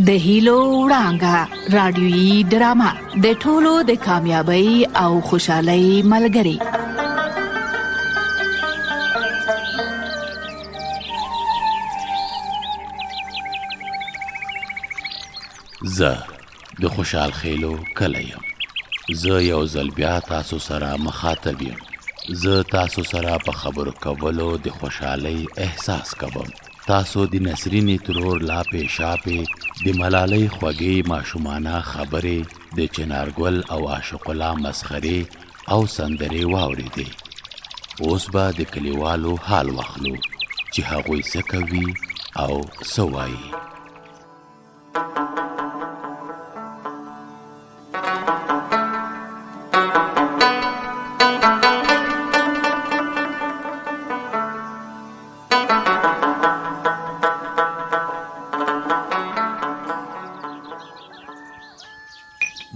د هیلو وړانګه رادیويي ډرامه د ټولو د کامیابی او خوشحالۍ ملګری. زه د خوشحال خیلو کلی یم. زه یو ځل بیا تاسو سره مخاطب یم. زه تاسو سره په خبرو کولو د خوشحالۍ احساس کوم. تاسو د نسرین ترور لاپې شاپې د ملالۍ خوږې ماشومانه خبرې د چنارګل او عاشق الله مسخرې او سندرې واورېدې. اوس به د کلیوالو حال واخلو چې هغوی څه کوي او څه وایي.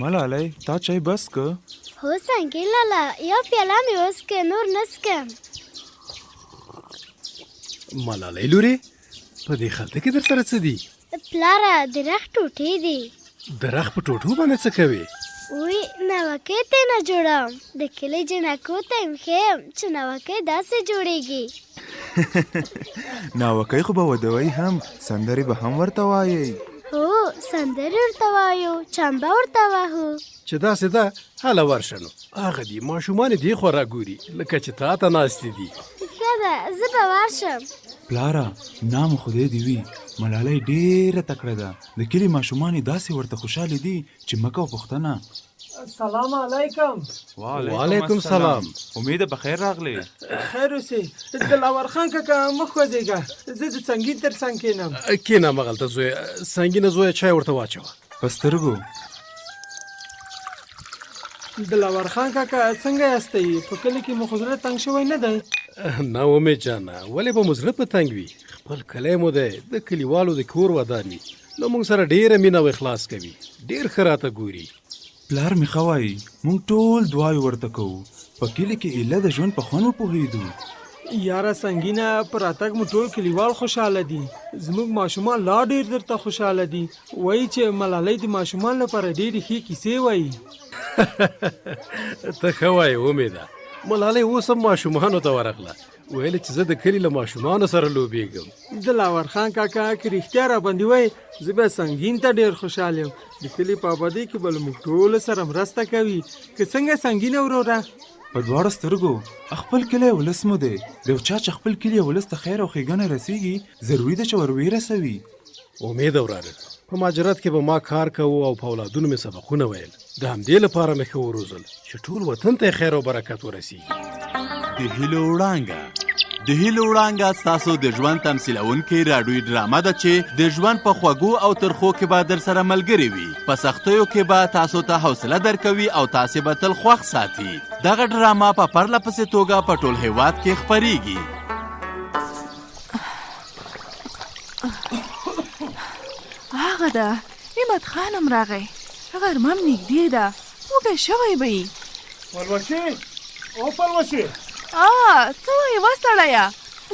ملالۍ تا چای بس که؟ هو څنګه لالا یو پیاله مې وڅښه نور نه څښم. ملالۍ لورې په دې خلطه کې درسره څه دي؟ پلاره د رخ ټوټې دي. د رخ په ټوټو باندې څه کوې؟ وی نوکۍ ته نه جوړم د کلي جنکو ته یې ښیم چې نوکۍ داسې جوړېږي. ناوکۍ خو به ودوئ هم سندرې به هم ورته وایئ. هو سندرې ورته وایو چمبه ورته وهو. چې داسې ده هله ورشه نو هغه دي ماشومان دې خوا راګوري لکه چې تا ته ناستې دي. ښه ده زه به ورشم. پلاره نام خدای دې وي ملالۍ ډېره تکړه ده. د کلي ماشومان یې داسې ورته خوشحالې دي چې مه کوه پوښتنه. السلام علیکم. وعلیکم سلام. امید بخیر راغلی. خیر اوسې. دلاور خان کاکا مخ وځېږه زه د سنګین تر څنګ کېنم. کېنه مغلته زویه سنګینه زویه چای ورته واچوه. په سترګو دلاور خان کاکا څنګه یاستئ؟ په کلي کې مو خو زړه تنګ شوی نه دی؟ نه امید جانه ولې به مو زړه په تنګ وي؟ خپل کلی مو دی د کلیوالو د کور ودان وي نو موږ سره ډېره مینه او اخلاص کوي. ډېر ښه راته ګوري. پلار مې ښه وایي موږ ټول دعاوې ورته کوو. په کلي کې ایله د ژوند په خوند وپوهېدو. یاره سنګینه په راتګ مو ټول کلیوال خوشحاله دي. زموږ ماشومان لا ډېر درته خوشحاله دي. وایي چې ملالۍ د ماشومان لپاره ډېرې ښې کیسې وایي. ته ښه وایې امیده. ملالۍ اوس هم ماشومانو ته ورغله ویل چې زه د کلي له ماشومانو سره لوبېږم. دلاور خان کاکا که رښتیا راباندې وایي زه بیا سنګین ته ډېر خوشحاله یم. د کلي په ابادۍ کې به له موږ ټولو سره مرسته کوي. که څنګه سنګینه وروره؟ په دواړو سترګو خپل کلی ولس مو دی. د یو چا چې خپل کلي ولس ته خیر او ښېګڼه رسیږي ضروري ده چې ور ورسوي. امید وراره په مهاجرت کې به ما کار کوو او په اولادونو مې سبقونه ویل. د همدې لپاره مې ښه وروزل چې ټول وطن ته خیر او برکت ورسیږي. د هیلو وړانګه د هیلو وړانګه ستاسو د ژوند تمثیلونکې راډیویي ډرامه ده چې د ژوند په خوږو او ترخو کې به در سره ملګرې وي. په سختیو کې به تاسو ته حوصله درکوي او تاسې به تل خوښ ساتي. دغه ډرامه په پرله پسې توګه په ټول هېواد کې خپریږي. هغه ده همت خانم راغی. غرمه م نږدې ده وږی شوی به یي. پلوشې او پلوشې څه وایې وسړیه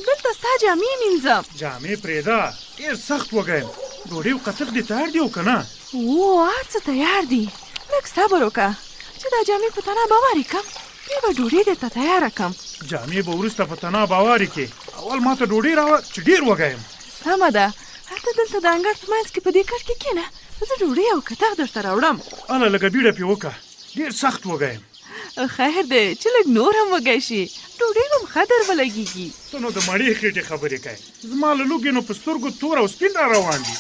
دلته ستا جامې مینځم. جامې پرېږده ډېر سخت وږی یم. ډوډۍ او قطق دې تیار دي او که نه؟ هر څه تیار دي. لږ صبر وکړه چې دا جامې په تنه باورې کړم بیا به ډوډۍ درته تیاره کړم. جامې به وروسته په تنه باورې کړې. اول ما ته ډوډۍ راوړه چې ډېر وږی یم. سمه ده ته دلته د انګړ په منځ کې په دې کټ کې کښېنه زه ډوډۍ او کتغ درته راوړم. هله لږه بیړه پرې وکړه ډېر سخت وږی یم. خیر دی چې لږ نور هم وږی شي ډوډۍ به م ښه در ولګېږي. ته نو د مړې خېټې خبرې کوې. زما له لوږې نو په سترګو تور او سپین را روان دي.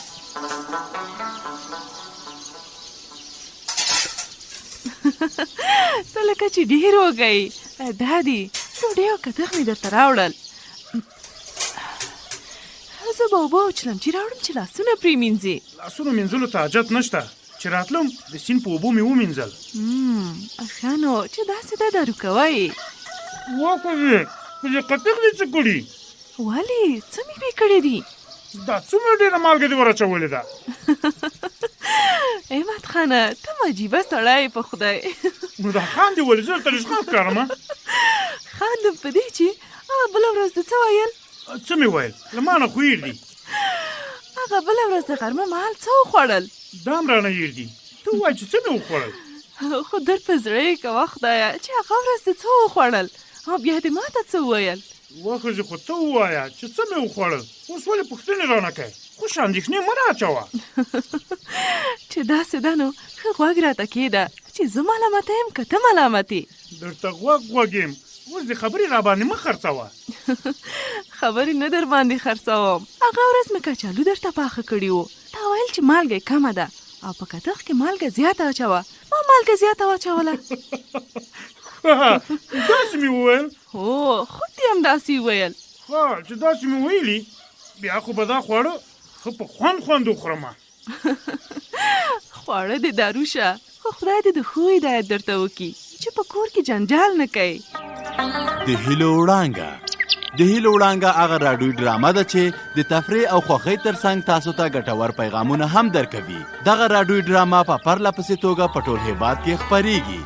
ته لکه چې ډېر وږی دا دي ډوډۍ او کتغ مې درته راوړل. زه به اوبه وچلم چې راوړم چې لاسونه پرې مینځې. لاسونو مینځلو ته حاجت نشته. چې راتلم د سیند په اوبو مې ومینځل. ښه نو چې داسې ده دارو کوئ. وکړې په دې قطق دې څه کړي؟ ولې څه مې پرې کړي دي؟ دا څومره ډېره مالګه دې ور اچولې ده؟ احمد خانه ته م عجیبه سړی په خدای. نو دا خاندې ولې زه درته رښتیا ښکارمه؟ خاندم په دې چې بله ورځ د څه ویل؟ څه مې ویل؟ له ما نه خو هېر دي. هغه بله ورځ د غرمه مهال څه وخوړل؟ دا هم رانه هېر دي. ته ووایه چې څه مې وخوړل. خو در په زړه یې کوه خدایه چې هغه ورځ دې څه وخوړل او بیا دې ما ته څه وویل؟ وښځې خو ته ووایه چې څه مې وخوړل. اوس ولې پوښتنې رانه کوې؟ خوش اندېښنې مه رااچوه. چې داسې ده نو ښه غوږ راته کېږده چې زه ملامته یم که ته ملامت یې. درته غوږ یم. اوس دې خبرې راباندې مه خرڅوه. خبرې نه در باندې خرڅوم. هغه ورځ مې کچالو درته پاخه کړي وو. تا ویل چې مالګه کمه ده او په کتغ کې مالګه زیاته اچوه. ما مالګه زیاته واچوله. داسې مې وویل؟ هو خود دې همداسې وویل. ښه چې داسې مې ویلي بیا خو به دا خواړه ښه په خوند وخورمه. خواړه دې دارو شه خو خدای دې د ښو هدایت درته وکړي چې په کور کې جنجال نه کوي. د هیلو وړانګه هغه راډیو ډرامه ده چې د تفریح او خوښۍ ترڅنګ تاسو ته ګټور پیغامونه هم درکوي. دغه راډیو ډرامه په پرله پسې توګه په ټول هېواد کې خپریږي.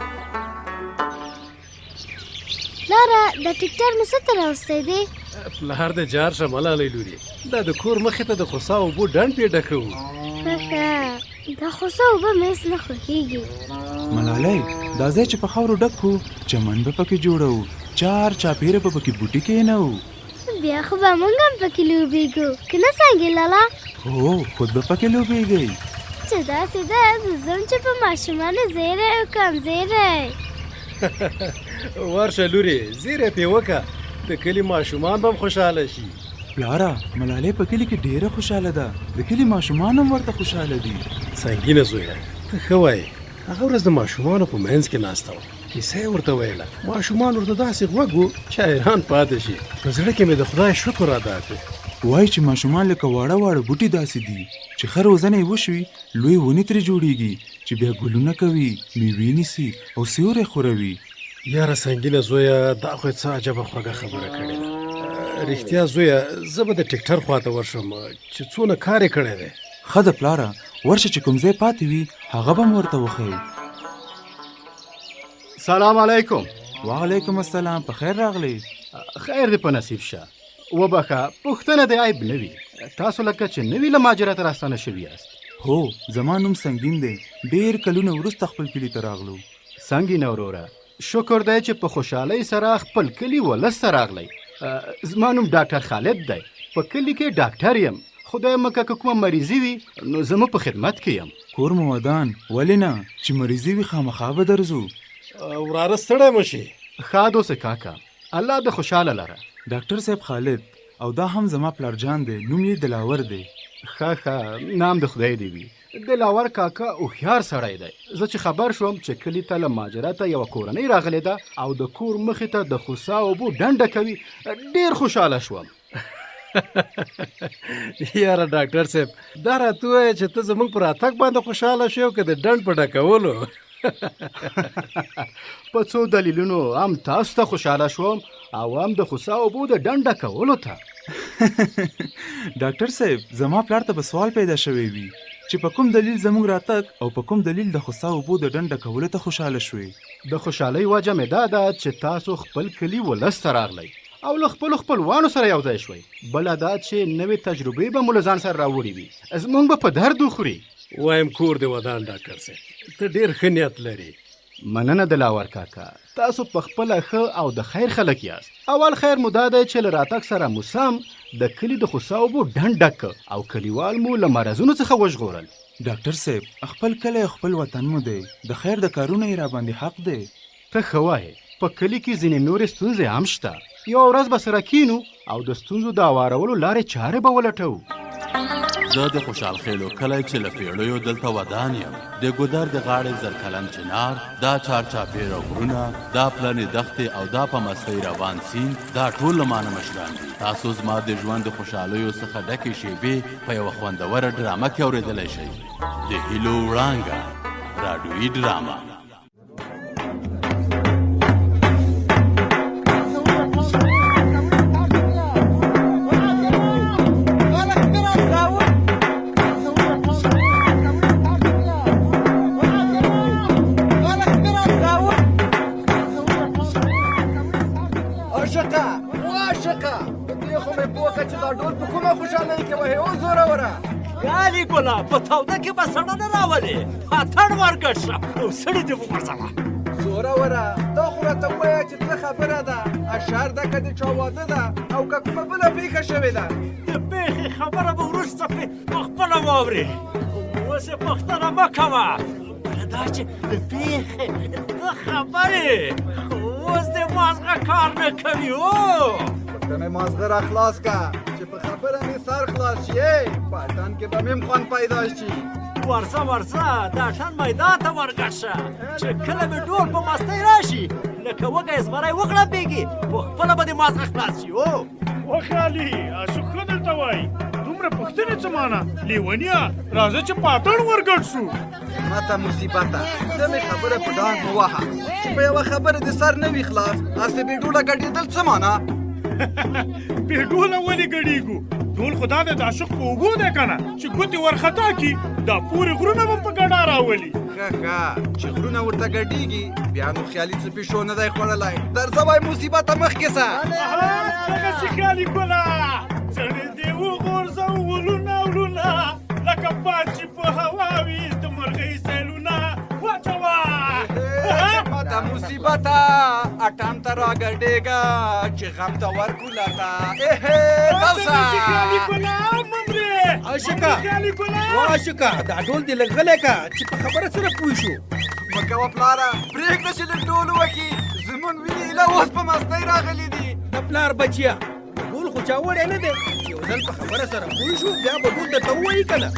لاره د ټکټر مو څه ته راوستی دی؟ پلار د جار شه ملالۍ لورې، دا د کور مخې ته د خوسا اوبو ډنډ پې ډکوو. ښه دا خوسا اوبه مې هېڅ نه خوښېږي. ملالۍ دا ځای چې په خاورو ډک کړو چمن به پکې جوړو، چار چاپېره به پکې بوټي کېنوو. بیا خو به موږ هم پکې لوبېږو که نه څنګه لالا؟ هو خود به پکې لوبېږئ. چې داسې ده زه ځم چې په ماشومانو زیری وکړم. زیری ورشه لورې زیری پې وکړه، د کلي ماشومان به هم خوشحاله شي. پلاره ملالۍ په کلي کې ډېره خوشحاله ده، د کلي ماشومان هم ورته خوشحاله دي. سنګینه زویه ته ښه وایې. هغه ورځ د ماشومانو په منځ کې ناسته وه، کیسه یې ورته ویله. ماشومان ورته داسې غوږ وو چې حیران پاتې شي. په زړه کې مې د خدای شکر ادا کړ. وایي چې ماشومان لکه واړه بوټي داسې دي چې ښه روزنه یې وشوي لوی ونې ترې جوړېږي چې بیا ګلونه کوي، میوې نیسي او سیوری خوروي. یاره سنګینه زویه دا خو څه عجبه خوږه خبره کړې ده. رښتیا زویه زه به د ټکټر خواته ورشم چې څونه کار یې کړی دی. ښه ده پلاره ورشه چې کوم ځای پاتې وي هغه به م ورته وښیي. سلام علیکم. وعلیکم السلام. په خیر راغلی. خیر دې په نصیب شه. وبخه پوښتنه د عیب نه وي. تاسو لکه چې نوي له مهاجرته راستانه شوي یاست. هو زما نوم سنګین دی. ډېر کلونه وروسته خپل کلي ته راغلو. سنګین وروره شکر دی چې په خوشحالۍ سره خپل کلي ولس ته راغلی. زما نوم ډاکټر خالد دی. په کلي کې ډاکټر یم. خدای مکه که کومه مریضي وي نو زه په خدمت کې یم. کور مو ودان ولې نه چې مریضي وي خامخا به درځو. وراره ستړی مه شي. ښاد اوسه کاکا الله دې خوشحاله لره. ډاکټر صاحب خالد او دا هم زما پلارجان دی، نوم یې دلاور دی. ښه نام د خدای دی وي. دلاور کاکا هوښیار سړی دی. زه چې خبر شوم چې کلي ته له مهاجرته یوه کورنۍ راغلې ده او د کور مخې ته د خوسا اوبو ډنډه کوي ډېر خوشحاله شوم. یاره ډاکټر صاحب دا راته ووایه چې ته زموږ په راتګ باندې خوشحاله شوې او که د ډنډ په ډکولو؟ په څو دلیلونو هم تاسو ته خوشحاله شوم او هم د خوسا اوبو د ډنډ ډکولو ته. ډاکټر صاحب زما پلار ته به سوال پیدا شوی وي چې په کوم دلیل زموږ راتګ او په کوم دلیل د خوسا اوبو د ډنډ ډکولو ته خوشحاله شوې. د خوشحالۍ وجه مې دا ده چې تاسو خپل کلي ولس ته راغلی او له خپلوانو سره یو ځای شوئ. بله دا چې نوې تجربې به مو له ځان سره راوړي وي. زموږ به په درد وخوري. وایم کور دې ودان ډاکټر صاحب ته ډېر ښه نیت لري. مننه دلاور کاکا. تاسو په خپله ښه او د خیر خلک یاست. اول خیر مو دا دی چې له راتګ سره مو سم د کلي د خوسا اوبو ډنډ ډک او کلیوال مو له مرضونو څخه وژغورل. ډاکټر صاحب خپل کلی او خپل وطن مو دی، د خیر د کارونه یې راباندې حق دی. ته ښه وایې. په کلي کې ځینې نورې ستونزې هم شته. یوه ورځ به سره کینو او د ستونزو د هوارولو لارې چارې به ولټوو. زه د خوشحال خیلو کلی چې له پیړیو دلته ودان یم. د ګودر د غاړې زرکلن چنار، دا چارچاپېره غرونه، دا پلنې دښتې او دا په مستۍ روان سیند، دا ټول له مانه مشران دي. تاسو زما د ژوند د خوشحالیو څخه ډکې شیبې په یوه خوندوره ډرامه کې اورېدلی شئ. د هیلو وړانګه راډیویي ډرامه. یالې ګله په توده کې به سړه نه راولې اتڼ ورګډ شه او سړي دې وغورځوه زوروره دا خو راته ووایه چې څه خبره ده اشار ده که د چا واده ده او که کومه بله پېښه شوې ده د پېښې خبره به وروسته په خپله واورې اوس یې پوښتنه مه کوه بله دا چې د پېښې ته خبرې خو اوس دې مازغه کار نه کوي او ته مې مازغه را خلاص که چې په خبره مې سر خلاص شي په اتن کې به مې خوند پیدا شي ورځه د اتن میدان ته ورګډ شه چې کله مې ډول په مستۍ راشي لکه وږی زمری وغړمبېږي په خپله به دې مازغه خلاص شي او وخالي اشوک ښه درته وایي دومره پوښتنې څه معنی لیونیه راځه چې په اتڼ ورګډ شو ماته مصیبته ته مې خبره په ډانګ مه وهه چې په یوه خبره دې سر نه وي خلاص هسې بې ډوله ګډېدل څه معنی بې ډوله ولې ګډېږو ډول خو دا د عاشق په اوبو دی که نه چې ګوتې ورخطا کي دا پورې غرونه به په ګډا راولي ښه چې غرونه ورته ګډېږي بیا نو خیالي څه پیشو نه دی خوړلی درځه وای مصیبته مخکې سه دغسې خیالي ګله څڼې دې وغورځو ولونه ولونه لکه باد چې په هوا وي د مرغۍ سیلونه واچوه ماته مصیبته اټن ته راګډېږه چې غم ته ورکولاته عاشقه دا ډول دې لږ غلی که چې په خبره سره پوه شو مه کوه پلاره پرېږده چې لږ ډول وکړي زمونږ وینې ایله اوس په مستۍ راغلي دي د پلار بچیه ډول خو چا وړی نه دی چې یو ځل په خبره سره پوه شو بیا به ډول درته ووایي که نه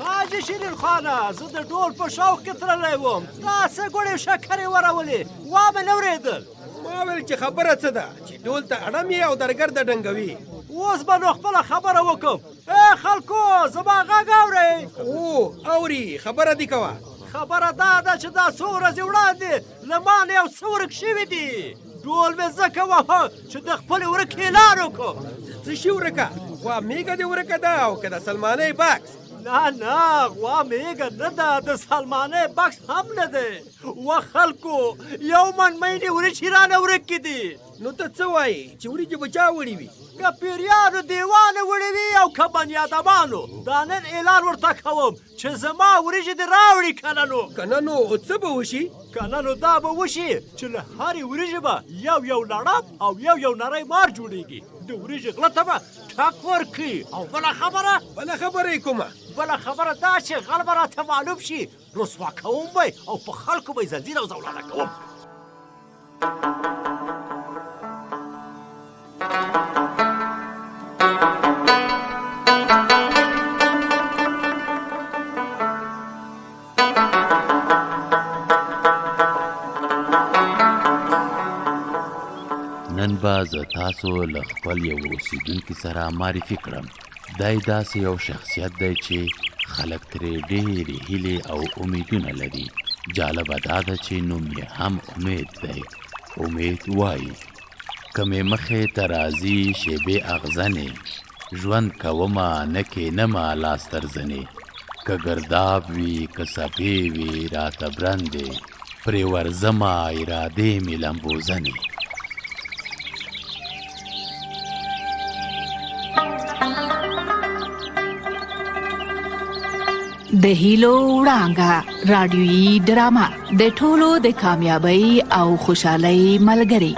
حاجي شیرین خانه زه د ډول په شوق کې تللی وم داسې ګوړې شکرې ورولې وا مې نه اورېدل ما ویل چې خبره څه ده چې ډول ته اړم یې او درګرده ډنګوي اوس به نو خپله خبره وکړم خلکو زما غږ اورئ او اوري خبره دې کوه خبره دا ده چې دا څو ورځې وړاندې له ما نه یو څه ورک شوي دي ډول مې ځکه وهه چې د خپلې ورک اعلان وکړم څه شي ورکه غوا میږه دې ورکه ده او که د سلمانۍ بکس نه غوا میږه نه ده د سلمانۍ بکس هم نه دی و خلکو یو من مینې وریجې رانه ورکې دي نو ته څه وایې چې وریجې به چا وړي وي که پیریانو دیوانه وړي وي او که بنیادمانو دا نن اعلان ورته کوم چې زما وریجې دې راوړي که نه نو که نه نو څه به وشي که نه نو دا به وشي چې له هرې وریجې به یو لړم او یو نری مار جوړېږي د وریجې غله ته به ټک ورکړي او بله خبره یې کومه بله خبره دا چې غل به راته معلوم شي رسوا کوم به او په خلکو به یې زنځیر او زولانه کوم نن به زه تاسو له خپل یو اوسیدونکي سره معرفي کړم دی داسې یو شخصیت دی چې خلک ترې ډېرې هیلې او امیدونه لري جالبه دا ده چې نوم یې هم امید دی امید وایي که مې مخې ته راځي شیبې اغزنې ژوند کومه نه کښېنمه لاس تر زنې که ګرداب وي که څپې وي راته برندې پرې ورځمه ارادې مې لمبوزنې د هیلو وړانګه رادیویي ډرامه د ټولو د کامیابی او خوشحالۍ ملګری